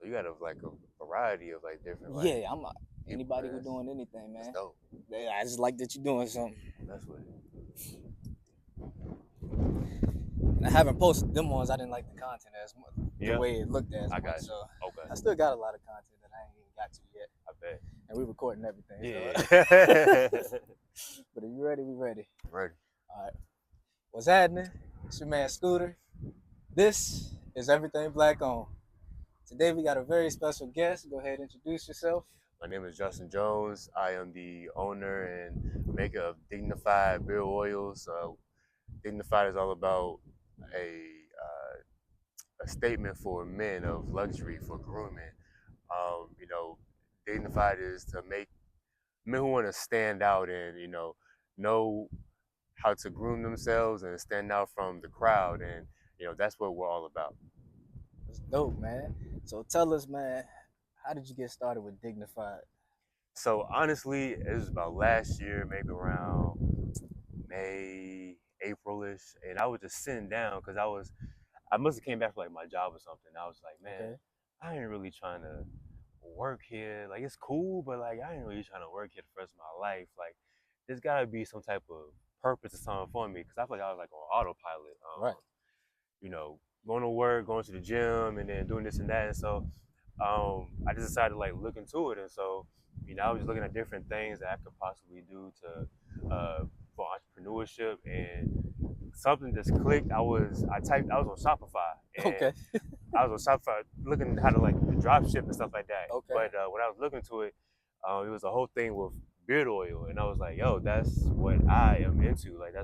you got like a variety of like different like Yeah, I'm people, anybody who man. doing anything, That's man. dope. Yeah, I just like that you're doing something. That's what. And I haven't posted them ones. I didn't like the content as much, the Yeah, way it looked as I much. got you. So Okay, I still got a lot of content that I ain't even got to yet. I bet. And we recording everything. Yeah. So. But if you ready, we ready. Ready. All right. What's happening? It's your man Scooter. This is Everything Black On. Today we got a very special guest. Go ahead and introduce yourself. My name is Justin Jones. I am the owner and maker of Dignified Beard Oils. Dignified is all about a statement for men of luxury for grooming. You know, Dignified is to make men who want to stand out and know how to groom themselves and stand out from the crowd, and that's what we're all about. It's dope, man. So tell us, man, how did you get started with Dignified? So honestly, it was about last year, maybe around May, Aprilish, and I was just sitting down because I must have came back from like my job or something. I was like, man, Okay. I ain't really trying to work here. Like it's cool, but like I ain't really trying to work here the rest of my life. Like there's gotta be some type of purpose or something for me because I feel like I was like on autopilot. Right. Going to work, going to the gym, and then doing this and that. And so I just decided to like look into it. And so I was just looking at different things that I could possibly do to for entrepreneurship, and something just clicked. I was on Shopify, and Okay. I was on Shopify looking at how to like drop ship and stuff like that. Okay. But when I was looking to it, it was a whole thing with beard oil, and I was like, yo, that's what I am into. Like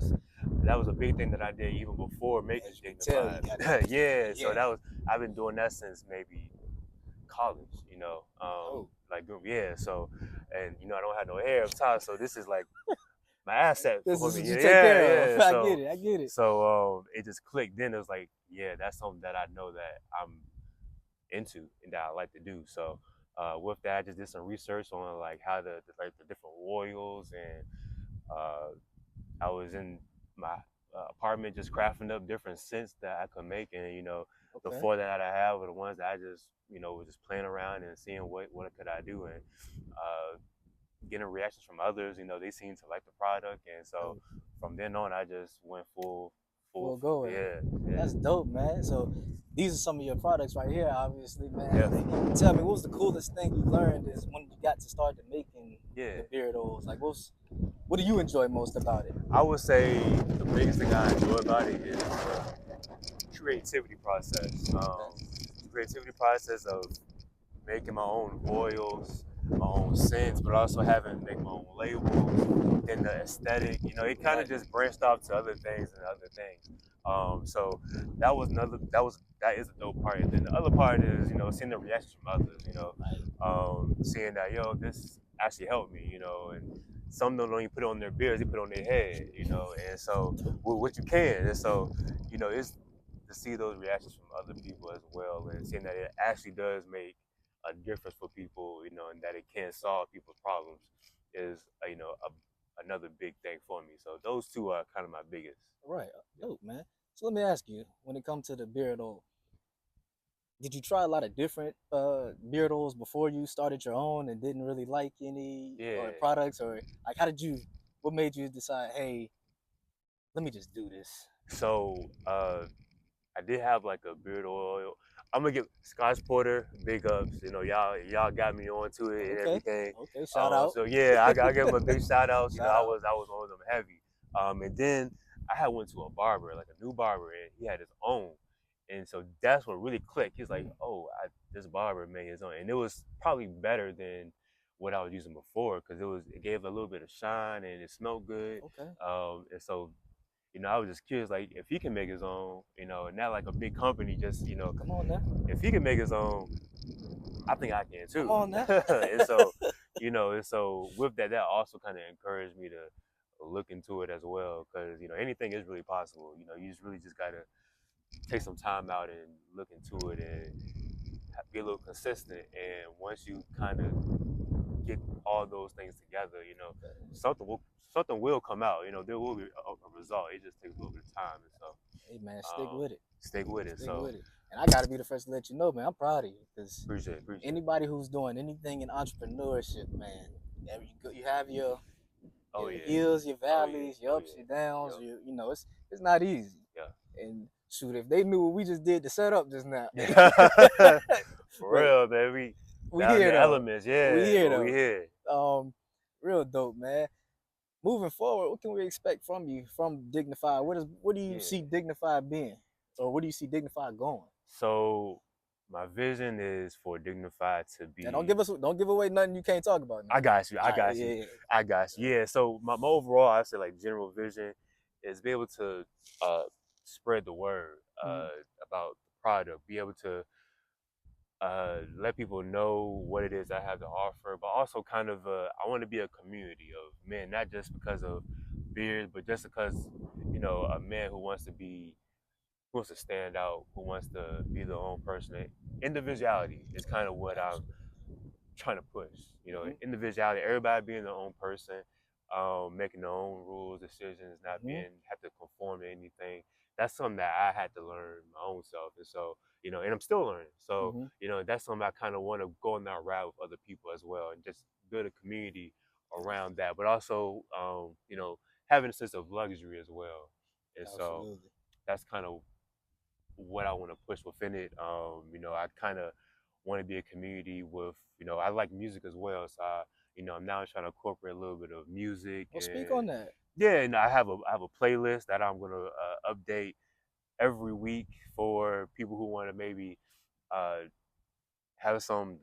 that was a big thing that I did even before making Dignified. Yeah, so I've been doing that since maybe college. Oh. Like yeah. So, and I don't have no hair up top, so this is like my asset This for is me. what you take Yeah, care of. yeah. I get it. I get it. So it just clicked. Then it was like, yeah, that's something that I know that I'm into and that I like to do. So with that, I just did some research on like how the different oils, and I was in my apartment just crafting up different scents that I could make, and the Okay. four that I have are the ones that I just was just playing around and seeing what could I do, and getting reactions from others. They seem to like the product, and so from then on, I just went Full go. yeah. That's dope, man. So these are some of your products right here, obviously, man. Yeah. Like, tell me, what was the coolest thing you learned is when you got to start to making Yeah. the beard oils? Like, what do you enjoy most about it? I would say the biggest thing I enjoy about it is the creativity process. The creativity process of making my own oils, my own scents, but also having to make my own labels. Then the aesthetic, it kind of just branched off to other things and other things. So that is a dope part. And then the other part is, seeing the reactions from others. Seeing that this actually helped me. And some don't only put it on their beards, they put it on their head. And so what you can, and so it's to see those reactions from other people as well, and seeing that it actually does make a difference for people, and that it can solve people's problems is, another big thing for me. So those two are kind of my biggest. Right. Dope, man. So let me ask you, when it comes to the beard oil, did you try a lot of different beard oils before you started your own and didn't really like any or products, or like what made you decide, hey, let me just do this? So I did have like a beard oil. I'm gonna give Scotch Porter big ups. Y'all got me onto it and everything. Okay, shout out. So yeah, I give him a big shout out. Shout out. I was on them heavy. And then I had went to a barber, like a new barber, and he had his own. And so that's what really clicked. He's like, oh, this barber made his own, and it was probably better than what I was using before because it gave a little bit of shine and it smelled good. Okay. And so I was just curious, like, if he can make his own, and not like a big company, just, come on now. If he can make his own, I think I can too. Come on now. And so, and so with that also kind of encouraged me to look into it as well, because, anything is really possible. You just really just got to take some time out and look into it and be a little consistent. And once you kind of get all those things together, something will come out. There will be a result. It just takes a little bit of time. And so, hey man, stick with it. Stick with it. Stick with it. And I gotta be the first to let you know, man, I'm proud of you because Appreciate it. anybody who's doing anything in entrepreneurship, man, you have your hills, your valleys, your ups, your downs. You know, it's not easy. Yeah. And shoot, if they knew what we just did to set up just now, For real, man. We here the though. Elements, yeah. We here though. We here. Real dope, man. Moving forward, what can we expect from you from Dignified? What do you see Dignified being, or what do you see Dignified going? So my vision is for Dignified to be. Yeah, don't give away nothing you can't talk about. Now. I got you. I got you. Yeah. So my overall, I say like general vision is be able to spread the word about the product, be able to let people know what it is I have to offer, but also kind of I want to be a community of men, not just because of beard, but just because a man who wants to stand out, who wants to be their own person. Individuality is kind of what I'm trying to push. Individuality, everybody being their own person, making their own rules, decisions, not being have to conform to anything. That's something that I had to learn my own self, and so and I'm still learning. So that's something I kind of want to go in that route with other people as well, and just build a community around that. But also, having a sense of luxury as well, and so that's kind of what I want to push within it. I kind of want to be a community with, I like music as well. So, I'm now trying to incorporate a little bit of music. Well, speak on that. Yeah, and I have a playlist that I'm gonna update every week for people who want to maybe have some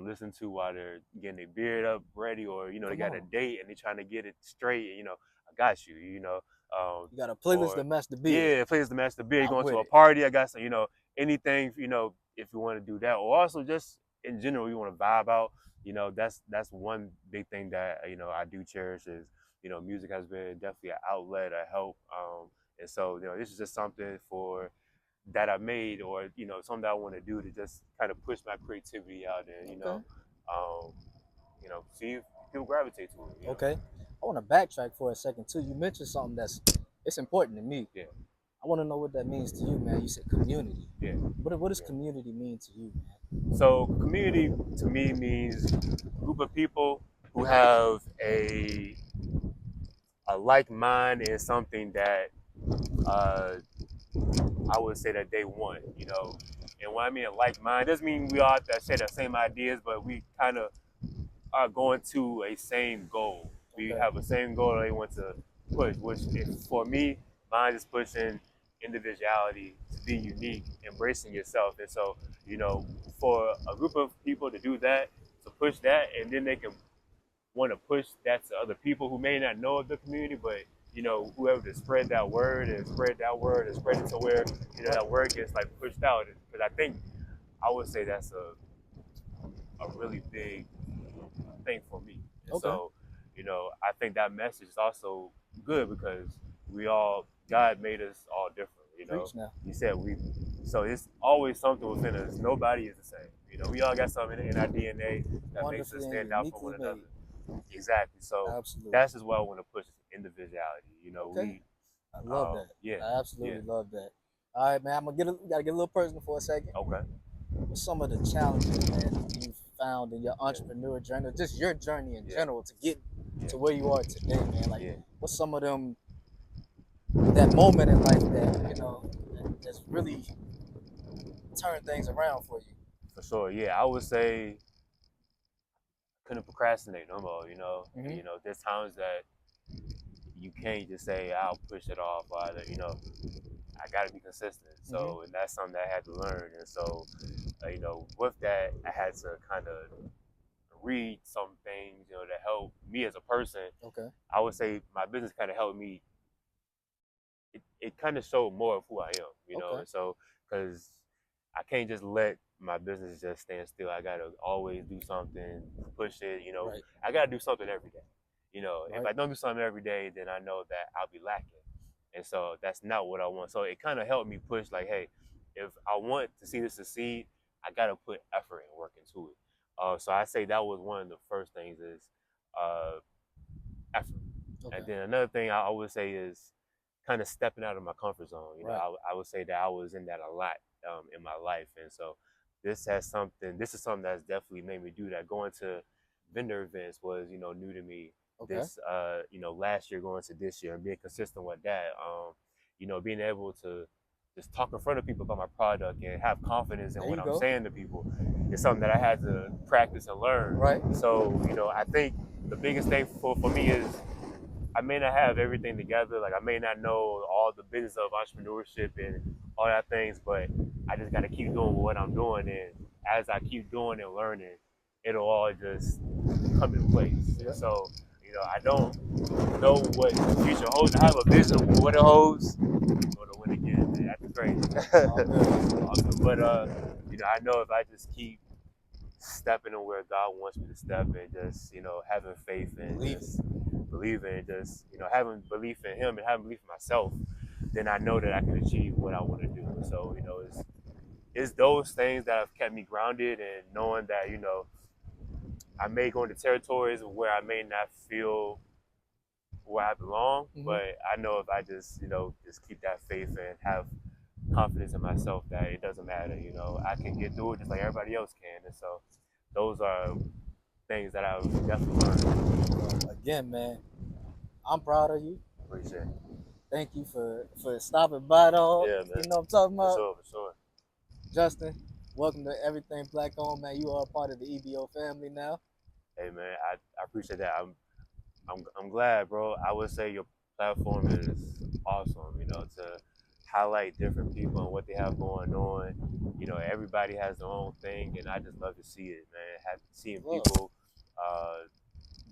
listen to while they're getting their beard up ready, or they got a date and they're trying to get it straight. I got you. You got a playlist to match the beard. Yeah, playlist to match the beard. Going to a party, I got some. Anything. If you want to do that, or also just in general, you want to vibe out. That's one big thing that I do cherish is music has been definitely an outlet, a help. And so this is just something that I made, or something that I want to do to just kind of push my creativity out there. See if people gravitate to it. Okay. I want to backtrack for a second too. You mentioned something it's important to me. Yeah. I want to know what that means to you, man. You said community. Yeah. What does community mean to you, man? So community to me means a group of people who have a like mind in something that I would say that they want, And when I mean a like mind, doesn't mean we all have to share the same ideas, but we kind of are going to a same goal. We have a same goal that they want to push, which for me, mine is pushing individuality, to be unique, embracing yourself. And so, for a group of people to do that, to push that, and then they can want to push that to other people who may not know of the community, but whoever to spread that word and spread it to where that word gets like pushed out. Because I would say that's a really big thing for me. And so, I think that message is also good because God made us all different. He said so it's always something within us. Nobody is the same. We all got something in our DNA that makes us stand out from one another. Exactly. So that's just what I want to push, individuality. I love that. Yeah. I absolutely love that. All right, man. We gotta get a little personal for a second. Okay. What's some of the challenges, man, that you found in your entrepreneur journey, just your journey in general, to get to where you are today, man? Like, what's some of them, that moment in life that that's really turned things around for you? For sure. Yeah, I would say couldn't procrastinate no more. There's times that you can't just say I'll push it off. Either I got to be consistent. So and that's something that I had to learn. And so with that, I had to kind of read some things to help me as a person. Okay. I would say my business kind of helped me. It kind of showed more of who I am. And so because I can't just let my business just stand still. I gotta always do something, push it. Right. I gotta do something every day. If I don't do something every day, then I know that I'll be lacking, and so that's not what I want. So it kind of helped me push, like, hey, if I want to see this succeed, I gotta put effort and work into it. So I say that was one of the first things is effort, and then another thing I would say is kind of stepping out of my comfort zone. I would say that I was in that a lot in my life. And so this is something that's definitely made me do that. Going to vendor events was, new to me. Okay. This, last year going to this year and being consistent with that. Being able to just talk in front of people about my product and have confidence in what I'm saying to people is something that I had to practice and learn. Right. So, I think the biggest thing for me is I may not have everything together. Like I may not know all the business of entrepreneurship and all that things, but I just got to keep doing what I'm doing. And as I keep doing and learning, it'll all just come in place. Yeah. So, I don't know what the future holds. I have a vision of what it holds. Going to win again, man. That's great. Awesome. But, I know if I just keep stepping in where God wants me to step and just, having faith and just believing and just, having belief in Him and having belief in myself, then I know that I can achieve what I want to do. So, it's those things that have kept me grounded and knowing that, I may go into territories where I may not feel where I belong, but I know if I just, just keep that faith and have confidence in myself that it doesn't matter, I can get through it just like everybody else can. And so those are things that I've definitely learned. Again, man, I'm proud of you. Appreciate it. Thank you for stopping by, dog. Yeah, man. You know what I'm talking about? For sure. Justin, welcome to Everything Black Owned, man. You are a part of the EBO family now. Hey, man, I appreciate that. I'm glad, bro. I would say your platform is awesome, to highlight different people and what they have going on. Everybody has their own thing, and I just love to see it, man. Seeing people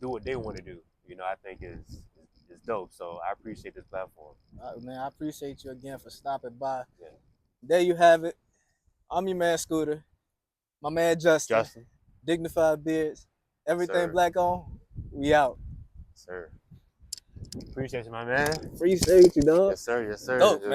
do what they want to do, I think is dope. So I appreciate this platform. Man, I appreciate you again for stopping by. Yeah. There you have it. I'm your man, Scooter. My man, Justin. Dignified Beards. Everything Black Owned. We out. Sir. Appreciate you, my man. Appreciate you, dog. Yes, sir. Yes, sir. Dope, man.